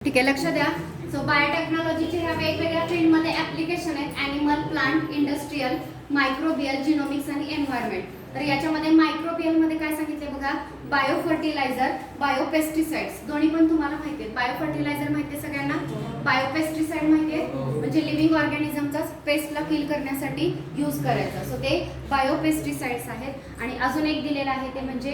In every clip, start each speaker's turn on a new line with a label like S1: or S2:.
S1: ठीक आहे, लक्ष द्या. सो बायोटेक्नॉलॉजीचे ह्या वेगवेगळ्या फील्डमध्ये ऍप्लिकेशन आहेत. Animal, plant, industrial, microbial, genomics आणि एन्व्हायरमेंट. तर याच्यामध्ये मायक्रोबियलमध्ये काय सांगितले बघा, बायो फर्टिलायझर, बायो पेस्टिसाइड्स, दोन्ही पण तुम्हाला माहिती आहेत. बायो फर्टिलायझर माहिती आहे सगळ्यांना, बायो पेस्टिसाइड माहिती आहे, म्हणजे लिव्हिंग ऑर्गॅनिझमचा पेस्टला किल करण्यासाठी यूज करायचं. सो ते बायो पेस्टिसाइड्स आहेत. आणि अजून एक दिलेलं आहे ते म्हणजे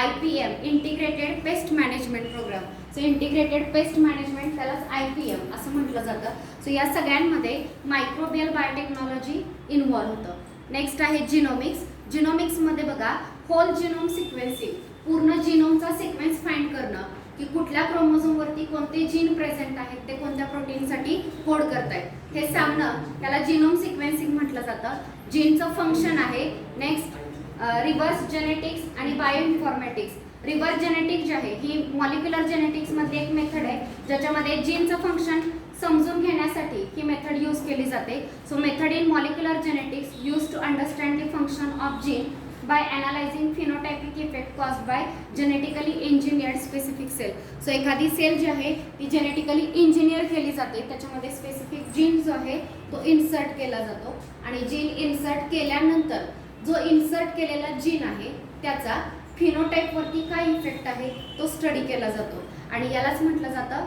S1: IPM, integrated pest management program. So integrated pest management, त्यालाच IPM असं म्हटलं जातं. सो या सगळ्यांमध्ये मायक्रोबियल बायोटेक्नॉलॉजी इन्व्हॉल्व होतं. नेक्स्ट आहे जिनोमिक्स. जिनोमिक्समध्ये बघा, होल जिनोम सिक्वेन्सिंग, पूर्ण जिनोमचा सिक्वेन्स फाइंड करणं की कुठल्या क्रोमोझोमवरती कोणते जीन प्रेझेंट आहेत, ते कोणत्या प्रोटीनसाठी कोड करतायत हे सांगणं, त्याला जिनोम सिक्वेन्सिंग म्हटलं जातं. जीनचं फंक्शन आहे. नेक्स्ट रिव्हर्स जेनेटिक्स आणि बायो इन्फॉर्मॅटिक्स. रिव्हर्स जेनेटिक्स जे आहे ही मॉलिक्युलर जेनेटिक्समध्ये एक मेथड आहे ज्याच्यामध्ये जीनचं फंक्शन समजून घेण्यासाठी ही मेथड यूज केली जाते. So method in molecular genetics use to understand the function of gene by analysing phenotypic effect caused by genetically engineered specific cell. So एखादी सेल जी आहे ती जेनेटिकली इंजिनियर केली जाते, त्याच्यामध्ये स्पेसिफिक जीन जो आहे तो इन्सर्ट केला जातो आणि जीन इन्सर्ट केल्यानंतर जो इन्सर्ट केलेला जीन आहे त्याचा फिनोटाइपवरती काय इफेक्ट आहे तो स्टडी केला जातो आणि यालाच म्हटलं जातं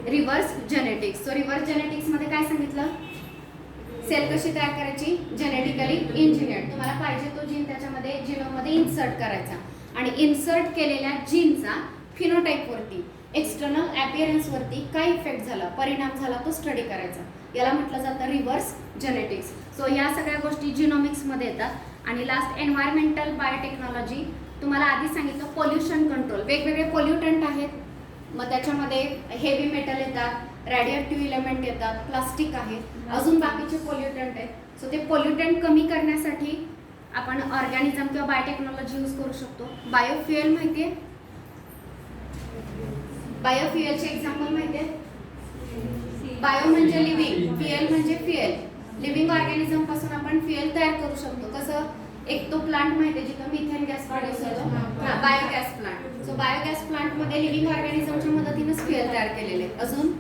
S1: रिव्हर्स जेनेटिक्स. सो रिव्हर्स जेनेटिक्समध्ये काय सांगितलं, सेल कशी तयार करायची, जेनेटिकली इंजिनियर्ड. तुम्हाला पाहिजे तो जीन त्याच्यामध्ये जीनोममध्ये इन्सर्ट करायचा आणि इन्सर्ट केलेल्या जीनचा फिनोटाइपवरती, एक्सटर्नल अपीअरन्सवरती काय इफेक्ट झाला, परिणाम झाला तो स्टडी करायचा. याला म्हटलं जातं रिव्हर्स जेनेटिक्स. सो या सगळ्या गोष्टी जिनोमिक्समध्ये येतात. आणि लास्ट एन्व्हायरमेंटल बायोटेक्नॉलॉजी. तुम्हाला आधी सांगितलं पोल्युशन कंट्रोल, वेगवेगळे पोल्युटंट आहेत, मग त्याच्यामध्ये हेवी मेटल येतात, रेडिएटिव्ह इलेमेंट येतात, प्लास्टिक आहे, अजून बाकीचे पोल्युटंट आहेत. सो ते पोल्युटंट कमी करण्यासाठी आपण ऑर्गॅनिझम किंवा बायोटेक्नॉलॉजी यूज करू शकतो. बायोफ्युएल माहिती आहे, बायोफ्युएलचे एक्झाम्पल माहिती आहे. बायो म्हणजे लिव्हिंग, फ्युएल म्हणजे फ्युएल. लिव्हिंग ऑर्गॅनिझम पासून आपण फ्युएल तयार करू शकतो. कसं, एक तो प्लांट माहिती आहे जिथं मिथेन गॅस प्रोड्यूस होतो, बायोगॅस प्लांट. सो बायोगॅस प्लांटमध्ये लिव्हिंग ऑर्गॅनिझमच्या मदतीनेच फ्युएल तयार केलेले. अजून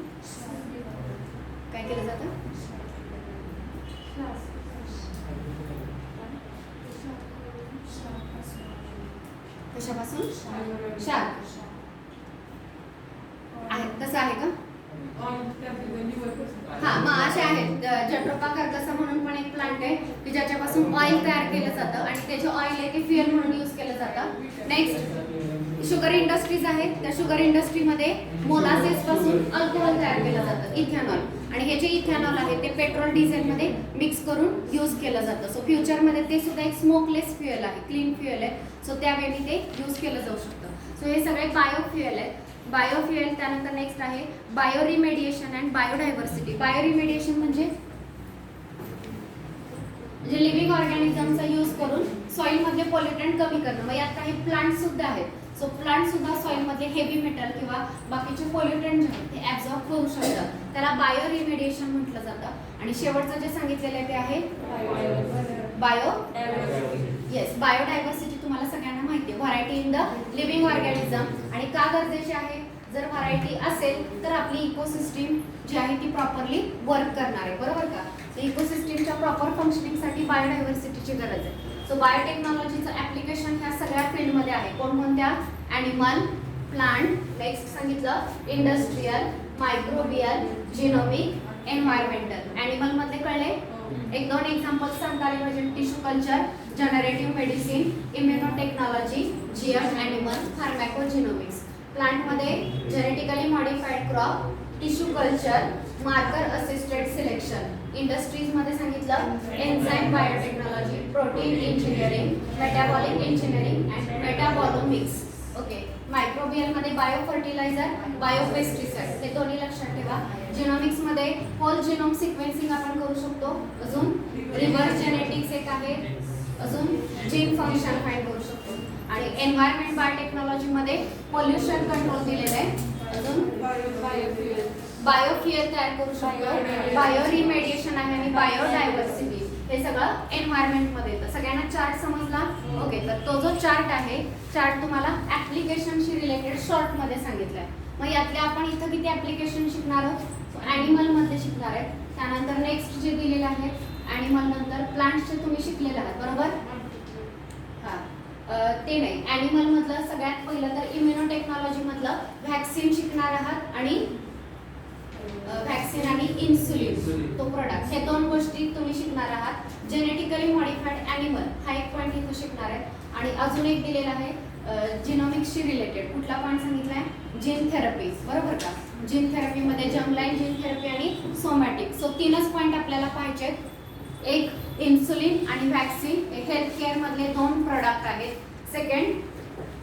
S1: काय केलं जातं, कशापासून, शार्क आहे, तसं आहे का? मग असे आहेत. जट्रोपा कर्कसा म्हणून पण एक प्लांट आहे की ज्याच्यापासून ऑइल तयार केलं जातं आणि त्याचे ऑइल आहे ते फ्युएल म्हणून यूज केलं जातं. नेक्स्ट शुगर इंडस्ट्रीज आहेत. त्या शुगर इंडस्ट्रीमध्ये मोलासेस पासून अल्कोहोल तयार केलं जातं, इथेनॉल. आणि हे जे इथेनॉल आहे ते पेट्रोल डिझेलमध्ये मिक्स करून यूज केलं जातं. सो फ्युचरमध्ये ते सुद्धा एक स्मोकलेस फ्युएल आहे, क्लीन फ्युएल आहे. सो त्यावेळी ते यूज केलं जाऊ शकतं. सो हे सगळे बायोफ्युएल आहेत. बायोफ्युएल. त्यानंतर नेक्स्ट आहे bio remediation and biodiversity. Bio remediation म्हणजे लिव्हिंग ऑर्गॅनिझमचा यूज करून सॉइलमधले पोल्युटंट कमी करणं. मग यात काही प्लांट सुद्धा आहेत. सो प्लांट सुद्धा सॉइलमधले हेवी मेटल किंवा बाकीचे पोल्युटंट जे आहेत ते ॲब्झॉर्ब करू शकतात. त्याला बायो रिमेडिएशन म्हटलं जातं. आणि शेवटचं जे सांगितलेलं आहे ते आहे बायो बायोडायव्हर्सिटी. तुम्हाला सगळ्यांना माहिती आहे, variety in the living organism. आणि का गरजेची आहे, जर व्हरायटी असेल तर आपली इकोसिस्टीम जी आहे ती प्रॉपरली वर्क करणार आहे, बरोबर का? इकोसिस्टीमच्या प्रॉपर फंक्शनिंगसाठी बायोडायव्हर्सिटीची गरज आहे. सो बायोटेक्नॉलॉजीचं ऍप्लिकेशन ह्या सगळ्या फील्डमध्ये आहे. कोणकोणत्या, ॲनिमल, प्लांट, नेक्स्ट सांगितलं इंडस्ट्रियल, मायक्रोबियल, जिनोमिक, एन्व्हायरमेंटल. ॲनिमलमध्ये कळले, एक दोन एक्झाम्पल्स सांगता आले म्हणजे tissue culture, generative medicine, immunotechnology, GM animal, pharmacogenomics. प्लांटमध्ये genetically modified crop, tissue culture, marker assisted selection. इंडस्ट्रीजमध्ये सांगितलं enzyme biotechnology, protein engineering, metabolic engineering and metabolomics. Okay. मायक्रोबियलमध्ये बायो फर्टिलायझर, बायो पेस्टिसाइड, हे दोन्ही लक्षात ठेवा. जिनोमिक्समध्ये होल जिनोम सिक्वेन्सिंग आपण करू शकतो. अजून रिव्हर्स जेनेटिक्स एक आहे. अजून जीन फंक्शन फाइंड करू शकतो. आणि एन्व्हायरमेंट बायोटेक्नॉलॉजीमध्ये पोल्युशन कंट्रोल दिलेलं आहे. अजून बायोफ्युएल तयार करू शकतो. बायो रिमेडिएशन आहे आणि बायोडायव्हर्सिटी, हे सगळं एन्व्हायरमेंटमध्ये येतं. सगळ्यांना चार्ट समजला? ओके. तर तो जो चार्ट आहे, चार्ट तुम्हाला ऍप्लिकेशनशी रिलेटेड शॉर्टमध्ये सांगितलं आहे. मग यातले आपण इथं किती ऍप्लिकेशन शिकणार आहोत? ॲनिमल मध्ये शिकणार आहे. त्यानंतर नेक्स्ट जे दिलेले आहे ॲनिमल नंतर प्लांट्सचे तुम्ही शिकलेले आहात बरोबर. ते नाही, ॲनिमल मधलं सगळ्यात पहिलं तर इम्युनो टेक्नॉलॉजी मधलं व्हॅक्सिन शिकणार आहात आणि व्हॅक्सिन आणि इन्सुलिन तो प्रोडक्ट, हे दोन गोष्टी तुम्ही शिकणार आहात. जेनेटिकली मॉडिफाईड ॲनिमल हा एक पॉईंट इथं शिकणार आहे. आणि अजून एक दिलेला आहे जिनोमिक्सशी रिलेटेड. कुठला पॉईंट सांगितलाय? जीन थेरपी बरोबर का. जीन थेरपीमध्ये जर्मलाईन जीन थेरपी आणि सोमॅटिक, सो तीनच पॉईंट आपल्याला पाहिजे. एक इन्सुलिन आणि व्हॅक्सिन हे हेल्थ केअर मधले दोन प्रोडक्ट आहेत.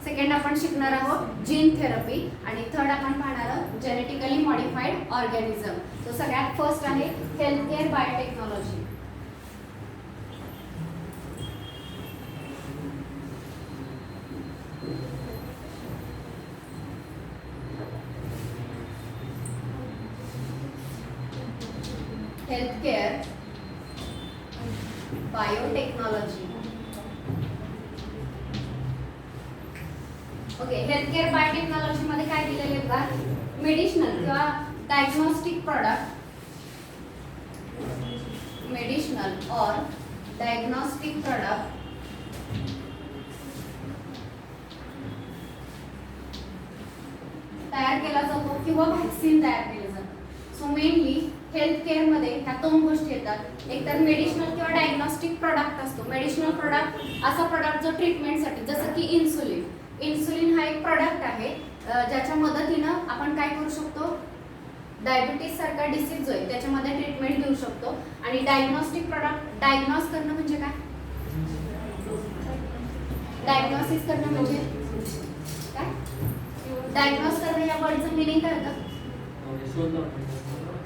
S1: सेकंड आपण शिकणार आहोत जीन थेरपी आणि थर्ड आपण पाहणार आहोत जेनेटिकली मॉडिफाईड ऑर्गॅनिझम. तो सगळ्यात फर्स्ट आहे health care biotechnology. Health care biotechnology. Okay, health care biotechnology मध्ये काय दिलेले बघा, मेडिसिनल किंवा डायग्नोस्टिक प्रोडक्ट, मेडिसिनल और डायग्नोस्टिक प्रोडक्ट तयार केला जातो किंवा व्हॅक्सिन तयार केले जातात. सो मेनली हेल्थ केअर मध्ये ह्या दोन गोष्टी येतात. एक तर मेडिसिनल किंवा डायग्नोस्टिक प्रोडक्ट असतो. मेडिसिनल प्रोडक्ट असा प्रोडक्ट जो ट्रीटमेंटसाठी, जसं की इन्सुलिन हा एक प्रोडक्ट आहे ज्याच्या मदतीनं आपण काय करू शकतो, डायबिटीज सारखा डिसीज जो आहे त्याच्यामध्ये ट्रीटमेंट देऊ शकतो. आणि डायग्नोस्टिक प्रोडक्ट, डायग्नोस करणं म्हणजे काय, डायग्नोसिस करणं म्हणजे काय, डायग्नोस करणं या वर्डचं मिनिंग काय होतं?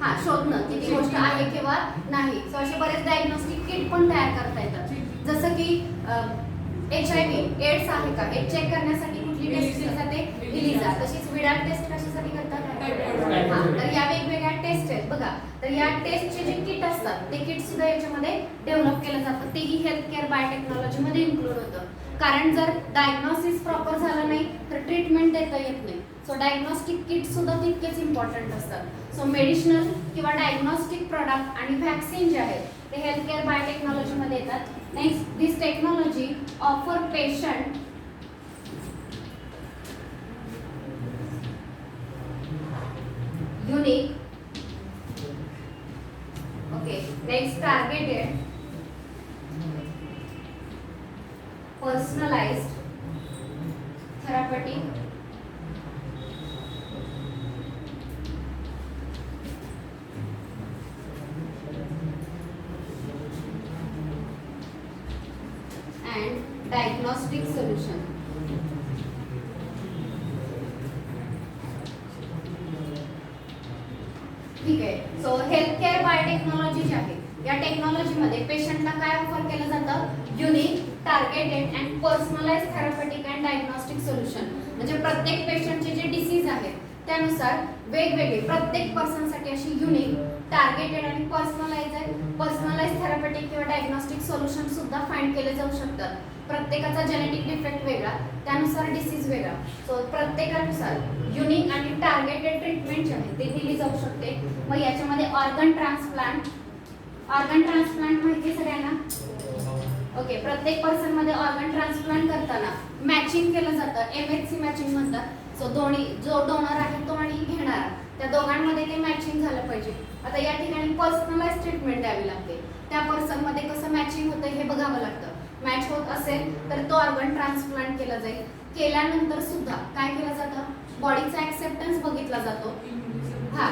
S1: हा, शोधणं की ती गोष्ट आहे किंवा नाही. सो असे बरेच डायग्नोस्टिक किट पण तयार करता येतात. जसं की HIV एड्स आहे का हे चेक करण्यासाठी कुठली टेस्ट जाते, इलिझा. तशीच विडाल टेस्ट कशासाठी करतात? हा, तर या वेगवेगळ्या टेस्ट आहेत बघा. तर या टेस्टचे जे किट असतात ते किट सुद्धा याच्यामध्ये डेव्हलप केलं जातं. तेही हेल्थ केअर बायोटेक्नॉलॉजी मध्ये इन्क्लूड होतं. कारण जर डायग्नोसिस प्रॉपर झालं नाही तर ट्रीटमेंट देता येत नाही. सो डायग्नोस्टिक किट सुद्धा तितकेच इम्पॉर्टंट असतात. सो मेडिसिनल किंवा डायग्नोस्टिक प्रोडक्ट आणि व्हॅक्सिन जे आहेत ते हेल्थ केअर बायोटेक्नॉलॉजी मध्ये येतात. Next, this technology offer patient unique, okay, next targeted personalized therapeutic and diagnostic solution. ठीक आहे. सो हेल्थ केअर बायोटेक्नॉलॉजी जी आहे या टेक्नॉलॉजी मध्ये पेशंटला काय ऑफर केलं जातं, unique, targeted and personalize therapeutic and diagnostic solution. म्हणजे प्रत्येक पेशंटचे जे डिसीज आहेत त्यानुसार वेगवेगळे प्रत्येक पर्सनसाठी अशी युनिक, टार्गेटेड आणि पर्सनलाइज थेरपेटिक किंवा डायग्नोस्टिक सोल्युशन सुद्धा फाइंड केले जाऊ शकतात. प्रत्येकाचा जेनेटिक डिफेक्ट वेगळा, त्यानुसार डिसीज वेगळा. सो प्रत्येकानुसार युनिक आणि टार्गेटेड ट्रीटमेंट जे आहे ते दिली जाऊ शकते. मग याच्यामध्ये ऑर्गन ट्रान्सप्लांट माहिती सगळ्यांना? ओके, प्रत्येक पर्सन मध्ये ऑर्गन ट्रान्सप्लांट करताना मॅचिंग केलं जातं, MHC मॅचिंग म्हणतात. सो दोन्ही, जो डोनर आहे तो आणि घेणारा, त्या दोघांमध्ये ते मॅचिंग झालं पाहिजे. आता या ठिकाणी पर्सनलाइज ट्रीटमेंट द्यावी लागते. त्या पर्सन मध्ये कसं मॅचिंग होतं हे बघावं लागतं. मॅच होत असेल तर तो ऑर्गन ट्रान्सप्लांट केला जाईल. केल्यानंतर सुद्धा काय केलं जातं, बॉडीचा ऍक्सेप्टन्स बघितला जातो. हा,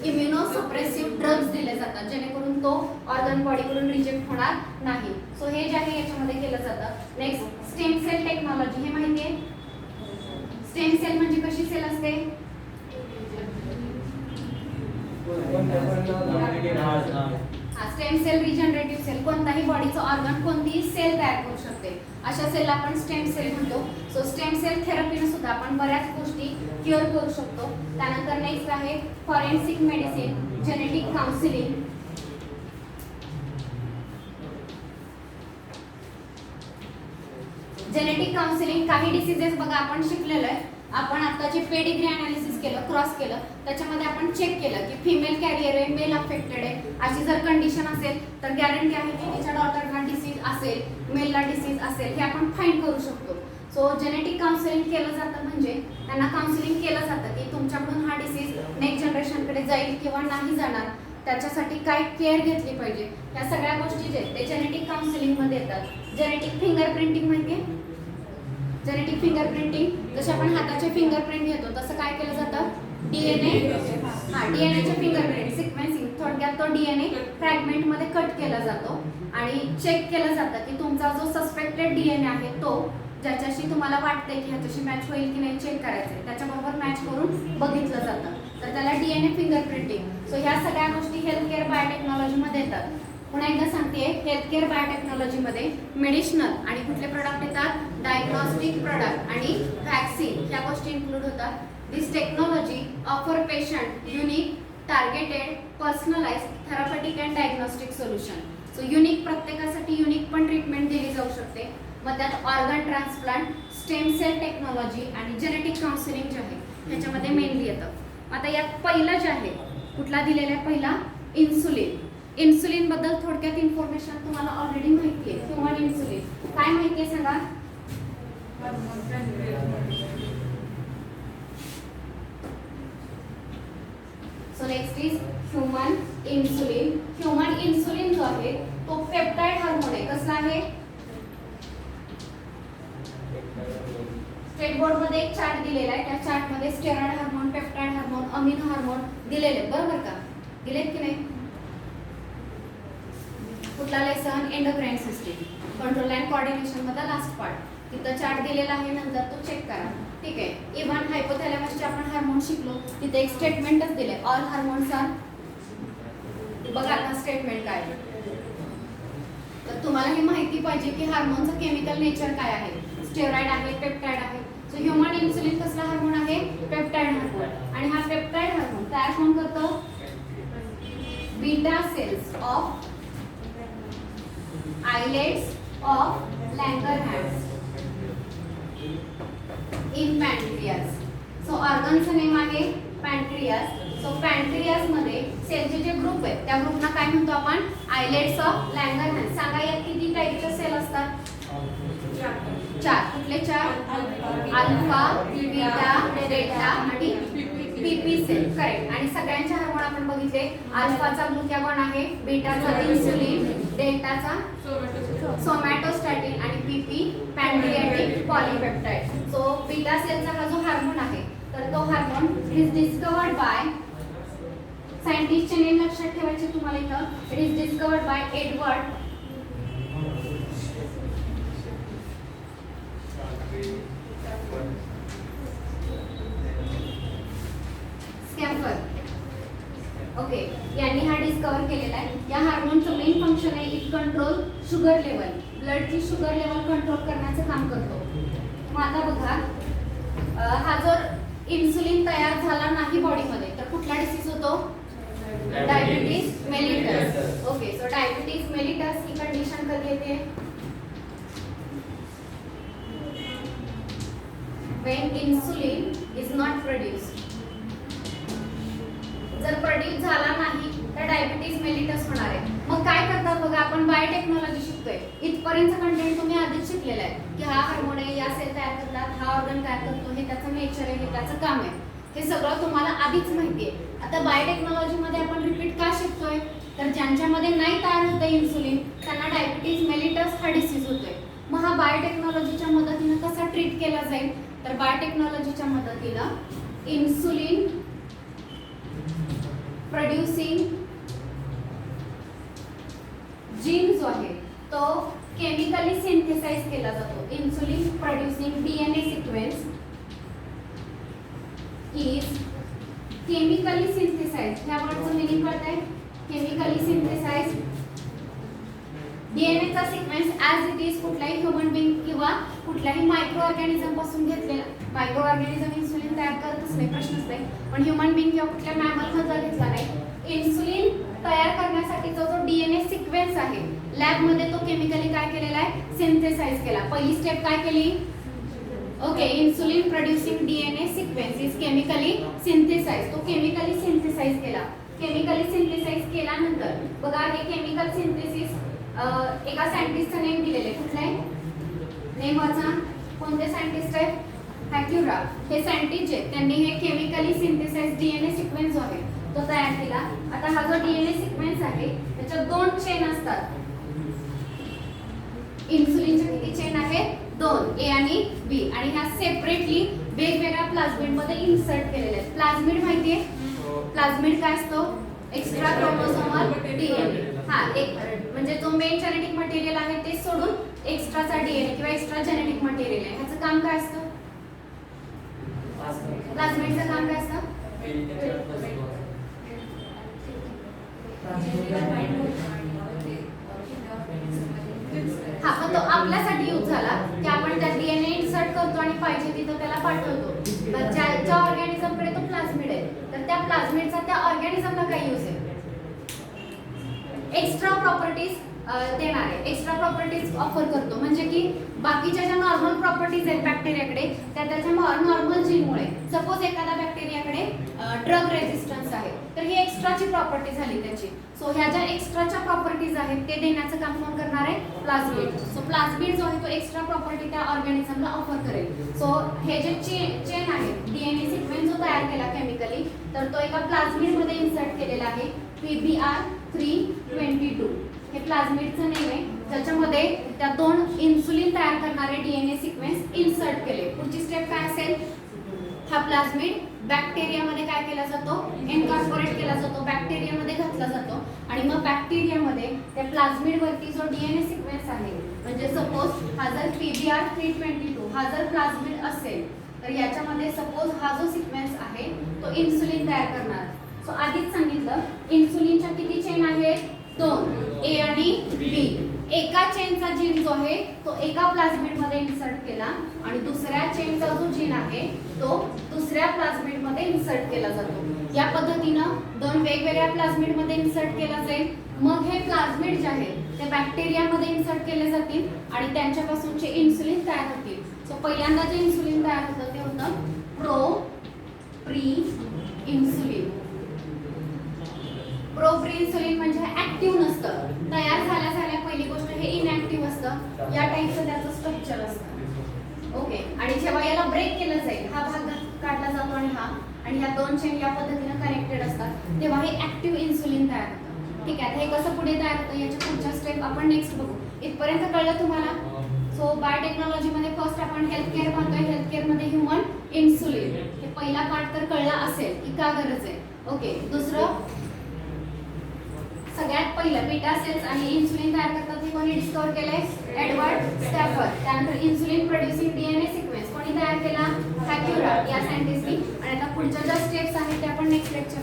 S1: इम्युनो सप्रेसिव्ह ड्रग्ज दिले जातात जेणेकरून तो ऑर्गन बॉडीकडून रिजेक्ट होणार नाही. सो हे जे आहे याच्यामध्ये केलं जातं. Next, stem cell technology. हे माहिती आहे? स्टेम सेल म्हणजे कशी सेल असते? स्टेम सेल रिजनरेटिव्ह सेल, कोणताही बॉडीचं ऑर्गन कोणतीही सेल तयार करू शकते, अशा सेलला आपण स्टेम सेल म्हणतो. सो स्टेम सेल थेरपीने सुद्धा आपण बऱ्याच गोष्टी क्युअर करू शकतो. त्यानंतर नेक्स्ट आहे forensic medicine, genetic counselling. Genetic counselling, काही डिसीजेस बघा आपण शिकलेलो आहे आपण आता जे पेडिग्री अनालिसिस केलं, क्रॉस केलं, त्याच्यामध्ये आपण चेक केलं की फिमेल कॅरियर आहे, मेल अफेक्टेड आहे, अशी जर कंडिशन असेल तर गॅरंटी आहे की तिच्या डॉटरला डिसीज असेल, मेलला डिसीज असेल, हे आपण फाइंड करू शकतो. सो जेनेटिक काउन्सिलिंग केलं जातं म्हणजे त्यांना काउन्सिलिंग केलं जातं की तुमच्याकडून हा डिसीज नेक्स्ट जनरेशनकडे जाईल किंवा नाही जाणार, त्याच्यासाठी काय केअर घेतली पाहिजे, या सगळ्या गोष्टी जे ते जेनेटिक काउन्सिलिंगमध्ये येतात. जेनेटिक फिंगरप्रिंटिंग म्हणजे जेनेटिक फिंगरप्रिंटिंग, जसे आपण हाताचे फिंगरप्रिंट घेतो तसं काय केलं जातं, डीएनए, डीएनएचे फिंगरप्रिंट सिक्वेन्सिंग, थोडक्यात तो डीएनए फ्रॅगमेंटमध्ये कट केला जातो आणि चेक केलं जातं की तुमचा जो सस्पेक्टेड डीएनए आहे तो ज्याच्याशी तुम्हाला वाटतंय की ह्याच्याशी मॅच होईल की नाही चेक करायचंय, त्याच्याबरोबर मॅच करून बघितलं जातं, तर त्याला डीएनए फिंगरप्रिंटिंग. सो ह्या सगळ्या गोष्टी हेल्थकेअर बायोटेक्नॉलॉजीमध्ये येतात. पुन्हा एकदा सांगते, हेल्थकेअर बायोटेक्नॉलॉजीमध्ये मेडिसिनल आणि कुठले प्रोडक्ट येतात, डायग्नॉस्टिक प्रोडक्ट आणि वॅक्सिन, ह्या गोष्टी इन्क्लूड होतात. This technology offer patient unique, targeted, personalized therapeutic and diagnostic solution. So unique, प्रत्येकासाठी युनिक पण ट्रीटमेंट दिली जाऊ शकते. मग त्यात organ transplant, stem cell technology आणि जेनेटिक काउन्सिलिंग जे आहे ह्याच्यामध्ये मेनली येतं. आता यात पहिलं जे आहे कुठला दिलेला आहे, पहिला इन्सुलिन. इन्सुलिन बद्दल थोडक्यात इन्फॉर्मेशन तुम्हाला ऑलरेडी माहिती आहे. ह्यूमन इन्सुलिन काय माहिती आहे सांगा. So next is human insulin. Human insulin जो आहे तो पेप्टाइड हार्मोन आहे. कसला आहे, स्टेट बोर्ड मध्ये एक चार्ट दिलेला आहे, त्या चार्ट मध्ये steroid hormone, peptide hormone, amino hormone दिलेले, बरोबर का, दिलेत की नाही. कुठला lesson, endocrine system, control and coordination मध्ये लास्ट पार्ट, तिथं चार्ट दिलेला आहे, नंतर तो चेक करा. ठीक आहे. इव्हन हायपोथॅलेमसचे आपण हार्मोन शिकलो, तिथे एक स्टेटमेंटच दिले, ऑल हार्मोन्स आर, बघा आता स्टेटमेंट काय. तर तुम्हाला हे माहिती पाहिजे की हार्मोनचं केमिकल नेचर काय आहे, स्टेरॉइड आहे, पेप्टाइड आहे. सो ह्यूमन इन्सुलिन कसला हार्मोन आहे, पेप्टाइड हार्मोन. आणि हा पेप्टाइड हार्मोन तयार कोण करतो, beta cells of islets of Langerhans in pancreas. So ऑर्गनचं नेम आहे पॅन्क्रियास. सो पॅन्क्रियास मध्ये सेलचे जे ग्रुप आहेत त्या ग्रुपना काय म्हणतो आपण, आयलेट्स ऑफ लँगरहॅन्स. सांगा यात किती टाईपचे सेल असतात, चार. कुठले चार, अल्फा, बीटा, डेल्टा आणि पीपी सेल. करेक्ट. आणि सगळ्यांचे हार्मोन आपण बघितले, अल्फाचा ग्लुकॅगॉन आहे, बीटाचा इन्सुलिन, डेल्टाचा सोमॅटोस्टॅटिन आणि PP pancreatic polypeptide. So beta सेलचा हा जो हार्मोन आहे तर तो हार्मोन इज डिस्कवर्ड बाय, सायंटिस्टचे नेम लक्षात ठेवायचे तुम्हाला इथं. It is discovered by Edward Schafer. Okay, यांनी हा डिस्कवर केलेला आहे. या हार्मोनचं मेन फंक्शन आहे, इट कंट्रोल शुगर लेवल, ब्लडची शुगर लेवल कंट्रोल करण्याचं काम करतो. मग आता बघा, हा जर इन्सुलिन तयार झाला नाही बॉडीमध्ये तर कुठला डिसीज होतो, diabetes mellitus. Okay, so diabetes mellitus ही कंडिशन कधी येते, when insulin is not produced. जर प्रोड्यूस झाला नाही तर डायबिटीज मेलिटस होणार आहे. मग काय करतात बघा, आपण बायोटेक्नॉलॉजी शिकतोय, इथपर्यंत कंटेंट तुम्ही आधीच शिकलेला आहे की हा हार्मोन आहे, या सेल तयार करतात, हा ऑर्गन तयार करतो, हे त्याचं नेचर आहे, हे त्याचं काम आहे, हे सगळं तुम्हाला आधीच माहिती आहे. आता बायोटेक्नॉलॉजी मध्ये आपण रिपीट का शिकतोय, तर ज्यांच्यामध्ये नाही तयार होतं इन्सुलिन त्यांना डायबिटीज मेलिटस हा डिसीज होतोय. मग हा बायोटेक्नॉलॉजीच्या मदतीने कसा ट्रीट केला जाईल, तर बायोटेक्नॉलॉजीच्या मदतीनं इन्सुलिन प्रोड्युसिंग जीन जो आहे तो केमिकली सिंथेसाइज केला जातो. Insulin producing DNA sequence is chemically synthesize. ह्या वर्डचं मीनिंग कळतंय, केमिकली सिंथेसाइज डीएनएचा सिक्वेन्स ॲज इट इज कुठल्याही ह्युमन बिंग किंवा कुठल्याही मायक्रो ऑर्गॅनिझम पासून घेतलेला. मायक्रो ऑर्गॅनिझम इन्सुलिन तयार करतच नाही, प्रश्नच नाही, पण ह्युमन बिंग किंवा कुठल्या मॅमल मधला घेतला नाही. इन्सुलिन तयार करण्यासाठीचा जो डीएनए सिक्वेन्स आहे लॅब मध्ये तो केमिकली काय केलेला आहे, सिंथेसाइज केला. पहिली स्टेप काय केली, okay, insulin producing DNA sequence is chemically synthesize. तो केमिकली सिंथेसाइज केला. केमिकली सिंथेसाइज केल्यानंतर बघा हे केमिकल सिंथेसिस एका सायंटिस्टचं नेम दिलेलं आहे. कुठलं आहे नेम वाचा. कोणते सायंटिस्ट आहेत? हॅक्युरा. हे सायंटिस्ट आहेत, त्यांनी हे केमिकली सिंथेसाइज डीएनए सिक्वेन्स जो आहे तो तयार केला. आता हा जो डीएनए सिक्वेन्स आहे त्याच्यात 2 चेन असतात. इन्सुलिनच्या किती चेन आहेत? 2, ए आणि बी. आणि ह्या सेपरेटली वेगवेगळ्या प्लाझमिड मध्ये इन्सर्ट केलेले आहेत. प्लाझमिड माहिती आहे? प्लाझमिड काय असतो? Extra chromosomal DNA. हा, एक म्हणजे जो मेन जेनेटिक मटेरियल आहे ते सोडून एक्स्ट्राचा डीएनए किंवा एक्स्ट्रा जेनेटिक मटेरियल आहे. ह्याचं काम काय असतं? प्लाझमिडचं काम काय असतं? हा, पण तो आपल्यासाठी यूज झाला की आपण त्यात डीएनए इन्सर्ट करतो आणि पाहिजे तिथं त्याला पाठवतो. तर ज्या ऑर्गॅनिझमकडे तो प्लाझमिड आहे तर त्या प्लाझमिडचा त्या ऑर्गॅनिझमला काय यूज आहे? एक्स्ट्रा प्रॉपर्टीज देणार आहे. एक्स्ट्रा प्रॉपर्टीज ऑफर करतो. म्हणजे की बाकीच्या ज्या नॉर्मल प्रॉपर्टीज आहेत बॅक्टेरियाकडे त्या त्याच्या नॉर्मल जीनमुळे. सपोज एखाद्या बॅक्टेरियाकडे ड्रग रेझिस्टन्स आहे तर ही एक्स्ट्राची प्रॉपर्टी झाली त्याची. सो ह्या ज्या एक्स्ट्राच्या प्रॉपर्टीज आहेत ते देण्याचं काम कोण करणार आहे? प्लाझमिड. सो प्लाझमिड जो आहे तो एक्स्ट्रा प्रॉपर्टी त्या ऑर्गॅनिझमला ऑफर करेल. सो हे जे चेन आहे डीएनए सिक्वेन्स जो तयार केला केमिकली तर तो एका प्लाझमिड मध्ये इन्सर्ट केलेला आहे. PBr322 हे प्लाझमिडचं नेम आहे, ज्याच्यामध्ये त्या 2 इन्सुलिन तयार करणारे डीएनए सिक्वेन्स इन्सर्ट केले. पुढची स्टेप काय असेल? हा प्लाझमिड बॅक्टेरियामध्ये काय केला जातो? इनकॉर्पोरेट केला जातो, बॅक्टेरियामध्ये घातला जातो. आणि मग बॅक्टेरियामध्ये त्या प्लाझमिड वरती जो डीएनए सिक्वेन्स आहे म्हणजे सपोज हा जर PBr322 हा जर प्लाझमिड असेल तर याच्यामध्ये सपोज हा जो सिक्वेन्स आहे तो इन्सुलिन तयार करणार. सो आधीच सांगितलं इन्सुलिनच्या किती चेन आहेत? 2, ए आणि बी. एका चेनचा जीन जो आहे तो एका प्लाझमिड मध्ये इन्सर्ट केला आणि दुसऱ्या चेनचा जो जीन आहे तो दुसऱ्या प्लाझमिड मध्ये इन्सर्ट केला जातो. या पद्धतीनं 2 वेगवेगळ्या प्लाझमिड मध्ये इन्सर्ट केला जाईल. मग हे प्लाझमिड जे आहे ते बॅक्टेरियामध्ये इन्सर्ट केले जातील आणि त्यांच्यापासूनचे इन्सुलिन तयार होतील. सो पहिल्यांदा जे इन्सुलिन तयार होतं ते होतं प्री इन्सुलिन. प्री इन्सुलिन म्हणजे ऍक्टिव्ह नसतं. तयार झाल्या पहिली गोष्ट हे इनऍक्टिव्ह असतं. या टाईपचं त्याचं स्ट्रक्चर असतं. ओके, आणि जेव्हा याला ब्रेक केलं जाईल हा भाग काढला जातो आणि ह्या 2 चेन या पद्धतीने कनेक्टेड असतात तेव्हा हे ऍक्टिव्ह इन्सुलिन तयार होतं. ठीक आहे, हे कसं पुढे तयार होतं याच्या पुढच्या स्टेप आपण नेक्स्ट बघू. इथपर्यंत कळलं तुम्हाला? सो बायोटेक्नॉलॉजी मध्ये फर्स्ट आपण हेल्थ केअर पाहतोय. हेल्थ केअर मध्ये ह्युमन इन्सुलिन हे पहिला पार्ट तर कळला असेल की का गरज आहे. ओके, दुसरं सगळ्यात पहिलं बीटा सेल्स आणि इन्सुलिन तयार करतात हे कोणी डिस्कव्हर केलंय? Edward Stafford. त्यानंतर इन्सुलिन प्रोड्युसिंग डीएनए सिक्वेन्स कोणी तयार केला? हॅक्युरा या सायंटिस्टनी. आणि आता पुढच्या ज्या स्टेप्स आहेत ते आपण नेक्स्ट लेक्चर